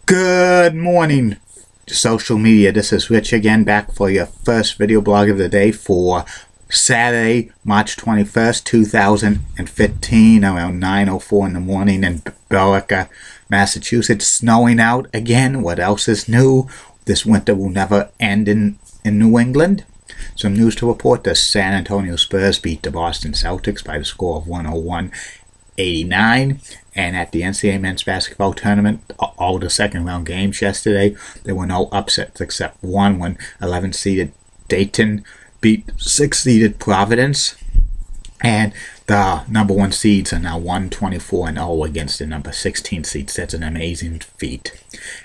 Good morning, social media. This is Rich again, back for your first video blog of the day for Saturday, March 21st, 2015, around 9:04 in the morning in Billerica, Massachusetts. Snowing out again. What else is new? This winter will never end in New England. Some news to report. The San Antonio Spurs beat the Boston Celtics by the score of 101-89. And at the NCAA men's basketball tournament, all the second round games yesterday, there were no upsets except one when 11-seeded Dayton beat 6-seeded Providence. And the number 1 seeds are now 124-0 against the number 16 seeds. That's an amazing feat.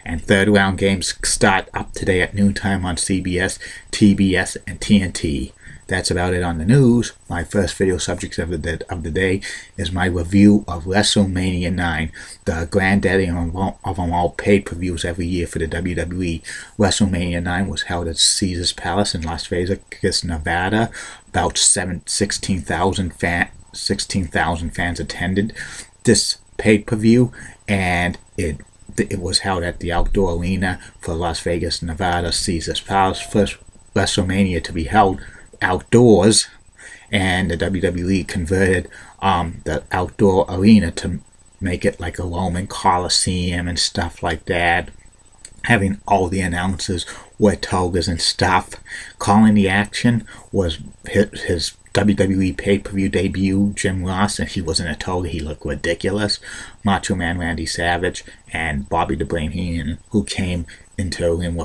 And third round games start up today at noontime on CBS, TBS, and TNT. That's about it on the news. My first video subject of the day is my review of WrestleMania 9, the granddaddy of them all pay-per-views every year for the WWE. WrestleMania 9 was held at Caesars Palace in Las Vegas, Nevada. About 16,000 fans attended this pay-per-view, and it was held at the outdoor arena for Las Vegas, Nevada, Caesars Palace. First WrestleMania to be held outdoors, and the WWE converted the outdoor arena to make it like a Roman Coliseum and stuff like that, having all the announcers wear togas and stuff. Calling the action was his WWE pay-per-view debut, Jim Ross, and he was in a toga. He looked ridiculous. Macho Man Randy Savage and Bobby the Brain Heenan, who came into the ring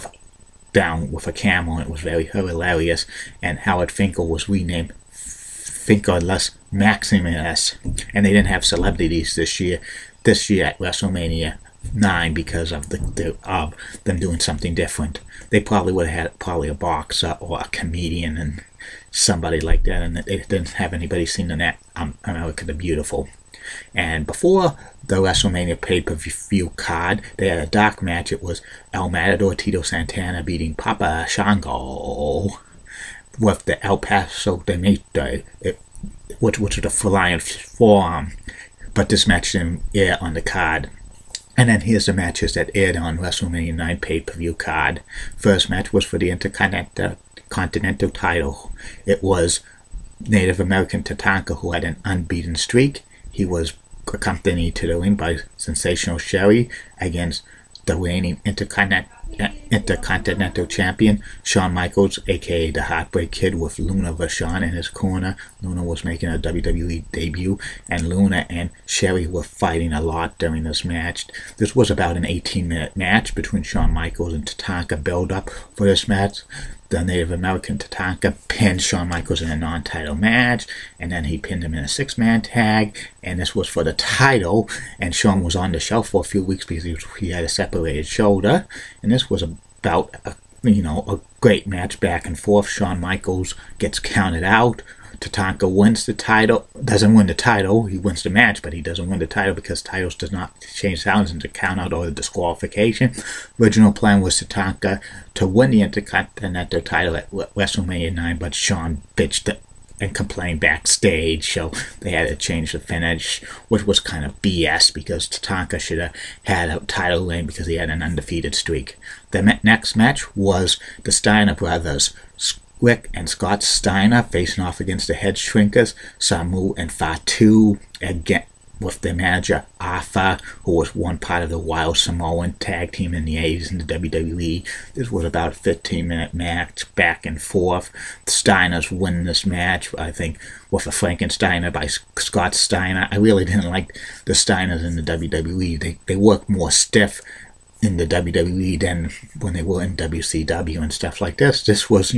down with a camel. It was very hilarious. And Howard Finkel was renamed Finkerless Maximus, and they didn't have celebrities this year at WrestleMania 9 because of them doing something different. They probably would have had a boxer or a comedian and somebody like that, and they didn't have anybody seen in that America the Beautiful. And before the WrestleMania pay-per-view card, they had a dark match. It was El Matador Tito Santana beating Papa Shango with the El Paso de Mito, which was the flying forearm. But this match didn't air on the card. And then here's the matches that aired on WrestleMania 9 pay-per-view card. First match was for the Intercontinental title. It was Native American Tatanka, who had an unbeaten streak. He was accompanied to the ring by Sensational Sherry against the reigning Intercontinental Champion Shawn Michaels, aka the Heartbreak Kid, with Luna Vachon in his corner. Luna was making a WWE debut, and Luna and Sherry were fighting a lot during this match. This was about an 18-minute match between Shawn Michaels and Tatanka. Build up for this match. The Native American Tatanka pinned Shawn Michaels in a non-title match, and then he pinned him in a 6-man tag, and this was for the title. And Shawn was on the shelf for a few weeks because he had a separated shoulder, and this was about a great match back and forth. Shawn Michaels gets counted out. Tatanka wins the title, doesn't win the title, he wins the match, but he doesn't win the title because titles does not change hands into count out or a disqualification. Original plan was Tatanka to win the Intercontinental title at WrestleMania 9, but Shawn bitched and complained backstage, so they had to change the finish, which was kind of BS because Tatanka should have had a title reign because he had an undefeated streak. The next match was the Steiner brothers, Rick and Scott Steiner, facing off against the Head Shrinkers, Samu and Fatu, again with their manager Arthur, who was one part of the Wild Samoan tag team in the 80s in the WWE. This was about a 15-minute match, back and forth. The Steiners win this match, I think, with a Frankensteiner by Scott Steiner. I really didn't like the Steiners in the WWE. They worked more stiff in the WWE than when they were in WCW and stuff like this. This was,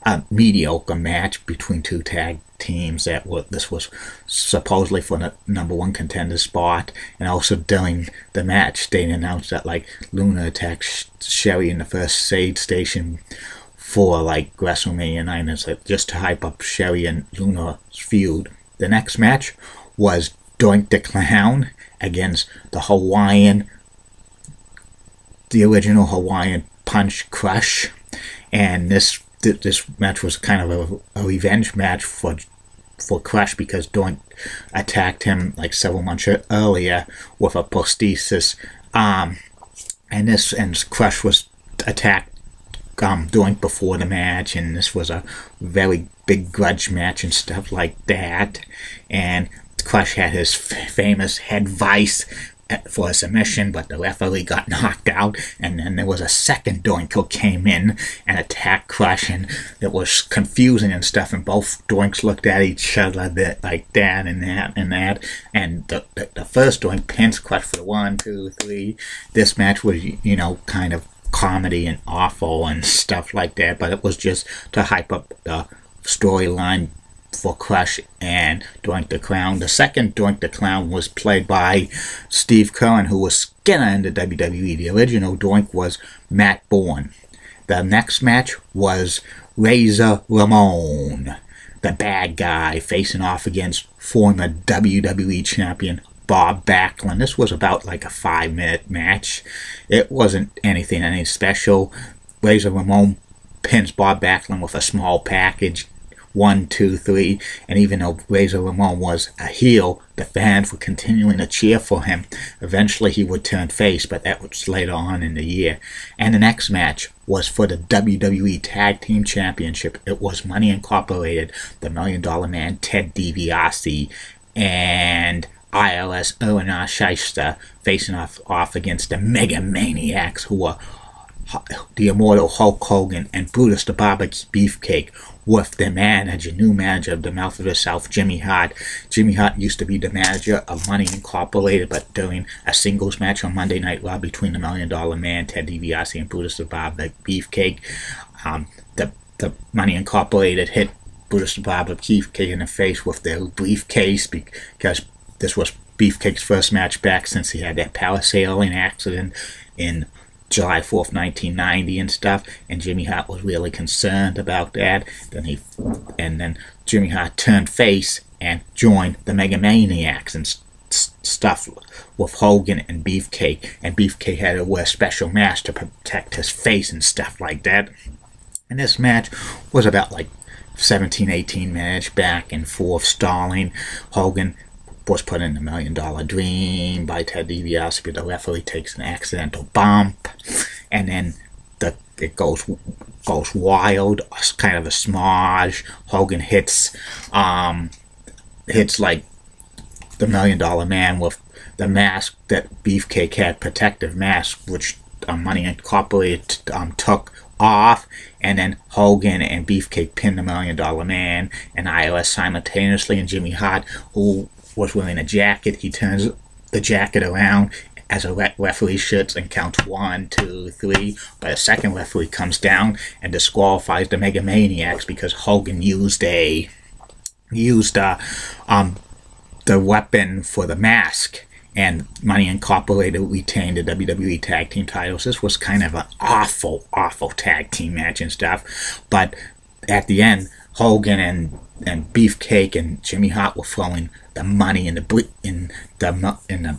a mediocre match between two tag teams this was supposedly for the number 1 contender spot. And also during the match, they announced that Luna attacked Sherry in the first aid station for WrestleMania 9, just to hype up Sherry and Luna's feud. The next match was Doink the Clown against the original Hawaiian Punch Crush, and this match was kind of a revenge match for Crush because Doink attacked him several months earlier with a prosthesis arm, and Crush was attacked Doink before the match, and this was a very big grudge match and stuff like that. And Crush had his famous head vice for a submission, but the referee got knocked out, and then there was a second Doink who came in and attacked Crush, and it was confusing and stuff, and both Doinks looked at each other a bit like that and that and that, and the first Doink pins Crush for the 1, 2, 3. This match was, you know, kind of comedy and awful and stuff like that, but it was just to hype up the storyline for Crush and Doink the Clown. The second Doink the Clown was played by Steve Curran, who was Skinner in the WWE. The original Doink was Matt Bourne. The next match was Razor Ramon, the bad guy, facing off against former WWE champion Bob Backlund. This was about like a 5-minute match. It wasn't any special. Razor Ramon pins Bob Backlund with a small package. 1, 2, 3, and even though Razor Ramon was a heel, the fans were continuing to cheer for him. Eventually he would turn face, but that was later on in the year. And the next match was for the WWE Tag Team Championship. It was Money Incorporated, the $1 Million Man Ted DiBiase, and IRS Erna Shyster facing off against the Mega Maniacs, who were the immortal Hulk Hogan and Brutus the Barber Beefcake, with the manager, new manager of the Mouth of the South, Jimmy Hart. Jimmy Hart used to be the manager of Money Incorporated, but during a singles match on Monday Night Raw between the $1 Million Man, Ted DiBiase, and Brutus the Barber Beefcake, the Money Incorporated hit Brutus the Barber Beefcake in the face with their briefcase, because this was Beefcake's first match back since he had that parasailing accident in July 4th, 1990 and stuff, and Jimmy Hart was really concerned about that. Then Jimmy Hart turned face and joined the Mega Maniacs and stuff with Hogan and Beefcake, and Beefcake had to wear special masks to protect his face and stuff like that. And this match was about like 17-18 minutes back and forth stalling. Hogan was put in the $1 Million Dream by Ted DiBiase, but the referee takes an accidental bump, and then it goes wild, kind of a smudge. Hogan hits like the $1 Million Man with the mask that Beefcake had, protective mask, which Money Incorporated took off, and then Hogan and Beefcake pinned the $1 Million Man and IRS simultaneously, and Jimmy Hart, who was wearing a jacket, he turns the jacket around as a referee shoots and counts 1, 2, 3, but a second referee comes down and disqualifies the Mega Maniacs because Hogan used the weapon for the mask, and Money Incorporated retained the WWE Tag Team titles. This was kind of an awful tag team match and stuff, but at the end, Hogan and Beefcake and Jimmy Hart were throwing the money in the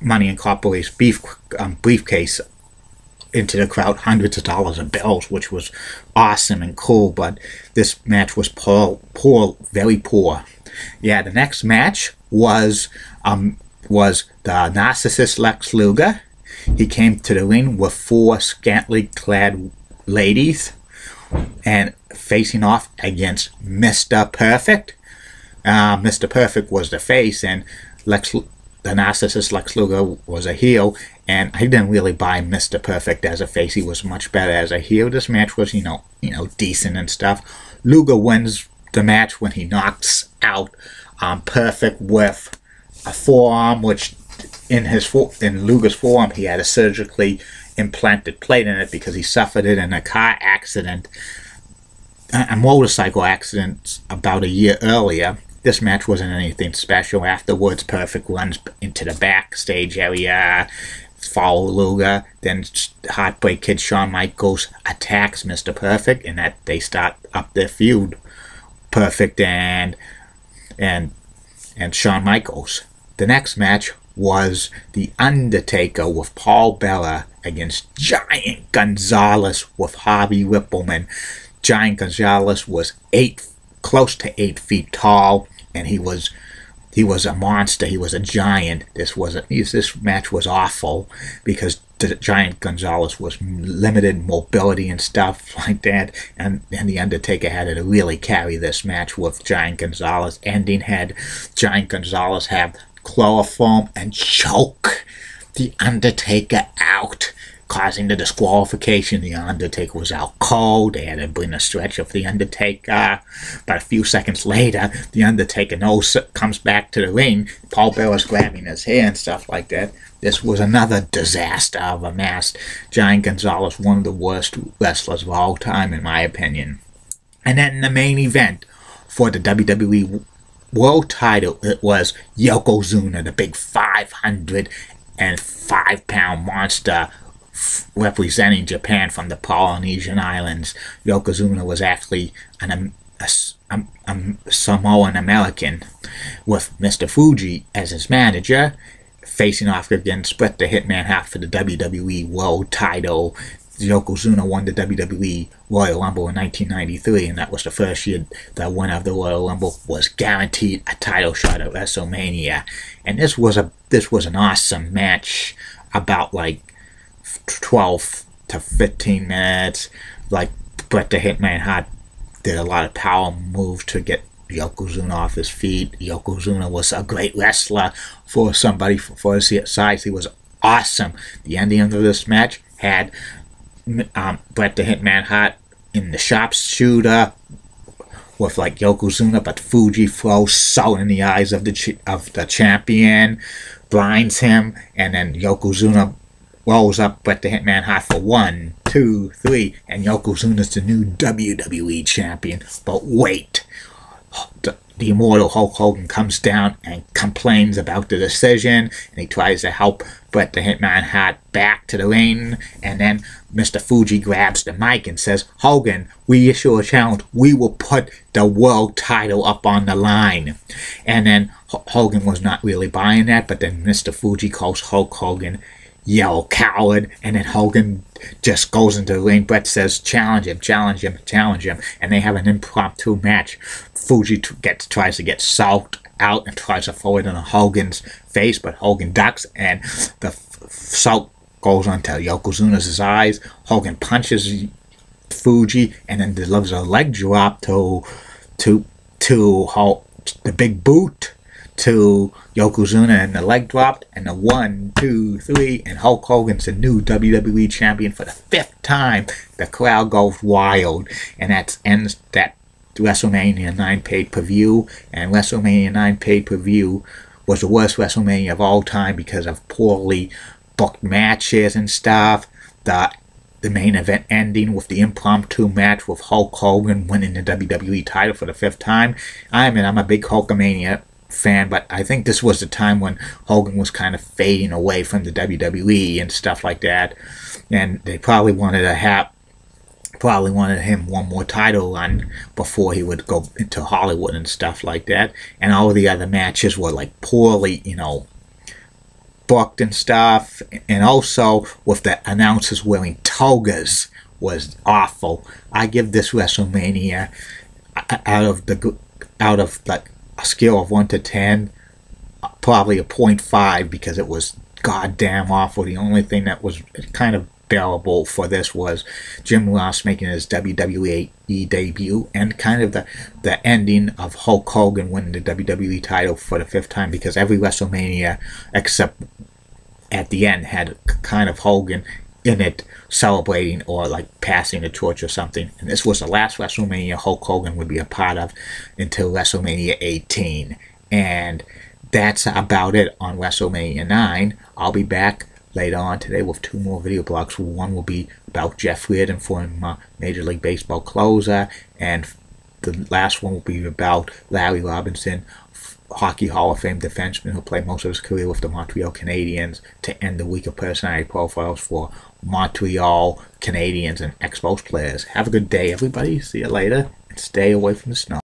Money Incorporated's briefcase into the crowd, hundreds of dollars of bills, which was awesome and cool. But this match was very poor. Yeah, the next match was the narcissist Lex Luger. He came to the ring with 4 scantily clad ladies and facing off against Mr. Perfect. Mr. Perfect was the face, and the narcissist Lex Luger was a heel, and I didn't really buy Mr. Perfect as a face. He was much better as a heel. This match was, you know, decent and stuff. Luger wins the match when he knocks out Perfect with a forearm, which in Luger's forearm he had a surgically implanted plate in it because he suffered it in a car accident, a motorcycle accident about a year earlier. This match wasn't anything special. Afterwards, Perfect runs into the backstage area, follow Luger, then Heartbreak Kid Shawn Michaels attacks Mr. Perfect, and that they start up their feud, Perfect and Shawn Michaels. The next match was The Undertaker with Paul Bearer against Giant Gonzalez with Harvey Rippleman. Giant Gonzalez was close to 8 feet tall, and he was he was a monster. He was a giant. This match was awful because the Giant Gonzalez was limited mobility and stuff like that, and the Undertaker had to really carry this match with Giant Gonzalez. Ending had Giant Gonzalez have chloroform and choke the Undertaker out, causing the disqualification. The Undertaker was out cold. They had to bring a stretcher for the Undertaker. But a few seconds later, the Undertaker comes back to the ring. Paul Bearer's grabbing his hair and stuff like that. This was another disaster of a match. Giant Gonzalez, one of the worst wrestlers of all time, in my opinion. And then the main event for the WWE World title, it was Yokozuna, the big 505-pound monster representing Japan from the Polynesian Islands. Yokozuna was actually a Samoan American, with Mr. Fuji as his manager, facing off against Bret the Hitman Hart for the WWE World title. Yokozuna won the WWE Royal Rumble in 1993, and that was the first year the winner of the Royal Rumble was guaranteed a title shot at WrestleMania. And this was an awesome match, about like 12 to 15 minutes. Like, Bret the Hitman Hart did a lot of power moves to get Yokozuna off his feet. Yokozuna was a great wrestler for somebody for his size. He was awesome. The ending of this match had Bret the Hitman Hart in the sharpshooter with like Yokozuna, but Fuji throws salt in the eyes of the champion, blinds him, and then Yokozuna rolls up Bret the Hitman Hart for 1, 2, 3, and Yokozuna's the new WWE champion. But wait, the immortal Hulk Hogan comes down and complains about the decision, and he tries to help Bret the Hitman Hart back to the ring, and then Mr. Fuji grabs the mic and says, "Hogan, we issue a challenge. We will put the world title up on the line." And then Hogan was not really buying that, but then Mr. Fuji calls Hulk Hogan "yellow coward," and then Hogan just goes into the ring. Bret says, "Challenge him, challenge him, challenge him," and they have an impromptu match. Fuji tries to get salt out and tries to throw it on Hogan's face, but Hogan ducks, and the salt goes onto Yokozuna's eyes. Hogan punches Fuji and then delivers a leg drop to the big boot to Yokozuna, and the leg dropped, and the 1, 2, 3, and Hulk Hogan's the new WWE champion for the 5th time. The crowd goes wild, and that ends that WrestleMania 9 pay-per-view. And WrestleMania 9 pay-per-view was the worst WrestleMania of all time because of poorly booked matches and stuff. The main event ending with the impromptu match with Hulk Hogan winning the WWE title for the 5th time. I'm a big Hulkamania fan, but I think this was the time when Hogan was kind of fading away from the WWE and stuff like that, and they probably wanted him one more title run before he would go into Hollywood and stuff like that. And all of the other matches were like poorly, booked and stuff, and also with the announcers wearing togas was awful. I give this WrestleMania out of like a scale of 1 to 10, probably a 0.5, because it was goddamn awful. The only thing that was kind of bearable for this was Jim Ross making his WWE debut, and kind of the ending of Hulk Hogan winning the WWE title for the 5th time, because every WrestleMania except at the end had kind of Hogan in it celebrating or like passing the torch or something. And this was the last WrestleMania Hulk Hogan would be a part of until WrestleMania 18. And that's about it on WrestleMania 9. I'll be back later on today with 2 more video blogs. One will be about Jeff Reardon, former Major League Baseball closer, and the last one will be about Larry Robinson, Hockey Hall of Fame defenseman who played most of his career with the Montreal Canadiens, to end the week of personality profiles for Montreal Canadiens and Expos players. Have a good day, everybody. See you later, and stay away from the snow.